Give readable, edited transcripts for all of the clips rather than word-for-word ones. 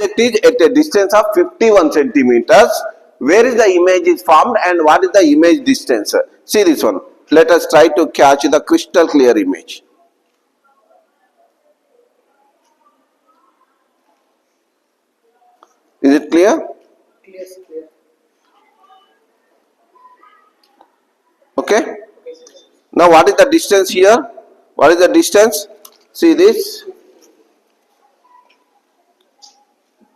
object is at a distance of 51 centimeters, where is the image is formed and what is the image distance? See this one. Let us try to catch the crystal clear image. Is it clear? Yes, clear. Okay. Now what is the distance here? What is the distance? See this.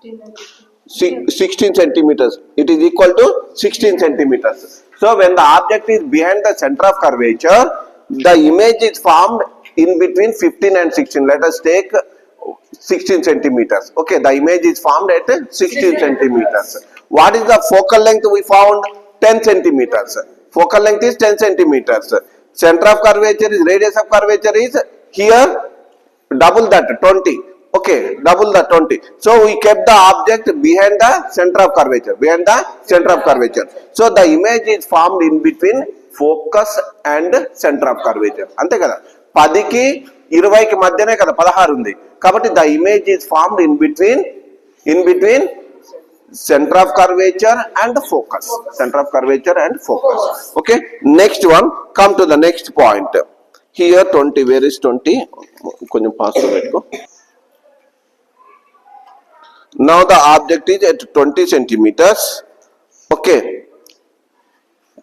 16 centimeters. It is equal to 16 centimeters. So when the object is behind the center of curvature, the image is formed in between 15 and 16. Let us take 16 centimeters. Okay, the image is formed at 16 centimeters. What is the focal length we found? 10 centimeters. Focal length is 10 centimeters. Center of curvature is, radius of curvature is here double that, 20. Okay, double the 20. So we kept the object behind the center of curvature. Behind the center of curvature. So the image is formed in between focus and center of curvature. Ante kada. 10 ki 20 ki madhyane kada 16 undi. Kabatti the image is formed in between center of curvature and focus. Center of curvature and focus. Okay. Next one. Come to the next point. Here 20. Where is 20? Konjam pass pettuko. Now the object is at 20 centimeters. Okay.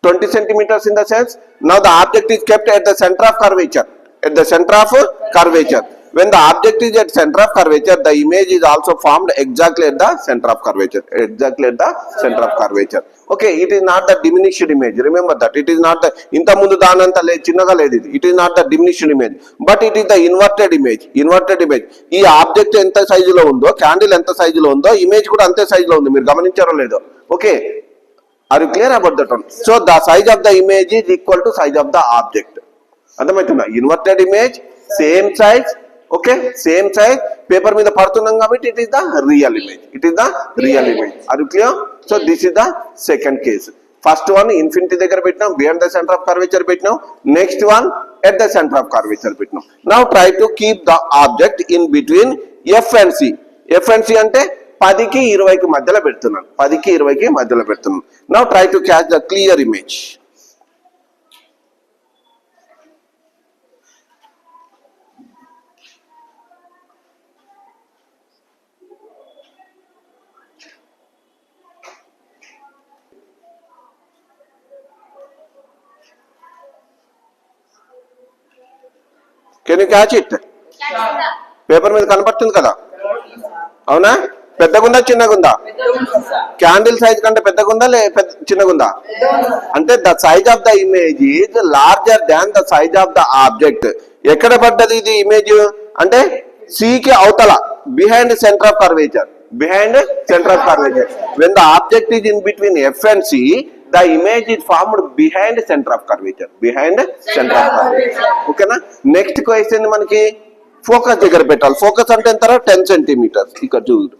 20 centimeters in the sense. Now the object is kept at the center of curvature. At the center of curvature. When the object is at center of curvature, the image is also formed exactly at the center of curvature. Exactly at the center of curvature. Okay, it is not the diminished image. Remember that. It is not the inta mundu dananta le chinnaga ledidi. It is not the diminished image. But it is the inverted image. Inverted image. Ee object enta size lo undo, candle enta size lo undo, image kuda ante size lo undi. Meer gamanincharo ledo. Okay. Are you clear about that one? So the size of the image is equal to size of the object. Adamaitunda. Inverted image, same size. Okay, same size. Paper మీద పడుతున్నాం కాబట్టి it is the real image. It is the real image. Are you clear? So this is the second case. First one infinity దగ్గర పెట్టినాం, behind the center of curvature పెట్టినాం. Next one at the center of curvature పెట్టినాం. Now try to keep the object in between F and C. F and C అంటే 10 కి 20 కి మధ్యలో పెడుతున్నాను. 10 కి 20 కి మధ్యలో పెడుతున్నాను. Now try to catch the clear image. Can you catch it? Paper మీద కనపడుతుంది కదా, అవునా? పెద్దగుందా చిన్నగుందా? క్యాండిల్ సైజ్ కంటే పెద్దగుందా చిన్నగుందా? అంటే the size of the image is larger than the size of the object. ఎక్కడ పడ్డది ఇది ఇమేజ్ అంటే సి కి అవతల, behind centre of curvature. Behind centre of curvature. When the object is in between F and C, the image is formed behind center of curvature. Behind center of curvature. Okay na? Next question manaki focus దగ్గర పెట్టాలి. Focus అంటే ఎంత? 10 centimeters. ఇక్కడ చూడు.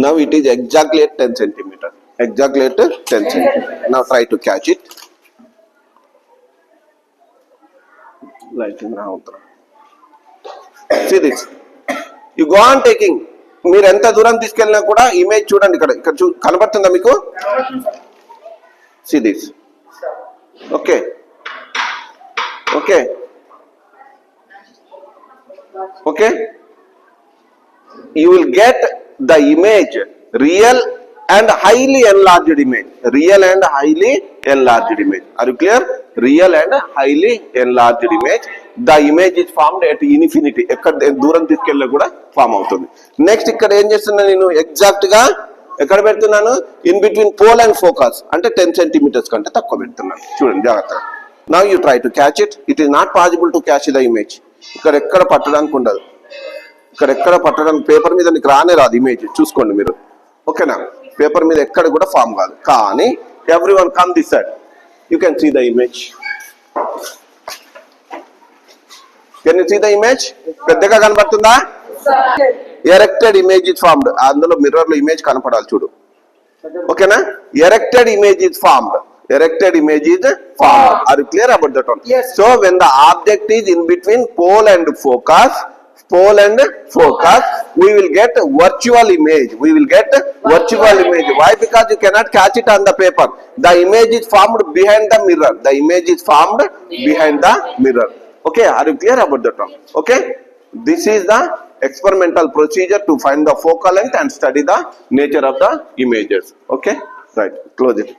Now it is exactly at 10 centimeters. Exactly at 10 centimeters. Now try to catch it. Lighting now. See this. You go on taking. మీరు ఎంత దూరం తీసుకెళ్ళినా కూడా ఇమేజ్ చూడండి. ఇక్కడ ఇక్కడ కనబడుతుందా మీకు? See this. Okay. Okay. Okay. You will get the image real and highly enlarged image. Real and highly enlarged image. Are you clear? Real and highly enlarged image. The image is formed at infinity. ఎక్కడ దూరం తీసుకెళ్ళి కూడా form అవుతుంది. Next ఇక్కడ ఏం చేస్తున్నా నేను exact గా ఎక్కడ పెడుతున్నాను? In between pole and focus అంటే 10 centimeters కంటే తక్కువ పెడుతున్నాను. చూడండి జాగ్రత్తగా. Now you try to catch it. It is not possible to catch the image. ఇక్కడ ఎక్కడ పట్టడానికి ఉండదు. ఇక్కడ ఎక్కడ పట్టడానికి పేపర్ మీద నీకు రానే రాదు ఇమేజ్. చూసుకోండి మీరు. ఓకేనా? పేపర్ మీద ఎక్కడ కూడా ఫామ్ కాదు. కానీ everyone come this side. You can see the image. Can you see the image? పెద్దగా కనబడుతుందా? Erected image is formed. అందులో మిర్రర్ లో ఇమేజ్ కనపడాలి చూడు. ఓకేనా? Erected image is formed. Erected image is formed. Are you clear about that one? Yes. So when the object is in between pole and focus, pole and focus, we will get virtual image. We will get virtual image. Why? Because you cannot catch it on the paper. The image is formed behind the mirror. The image is formed behind the mirror. Okay, are you clear about the term? Okay, this is the experimental procedure to find the focal length and study the nature of the images. Okay, right, close it.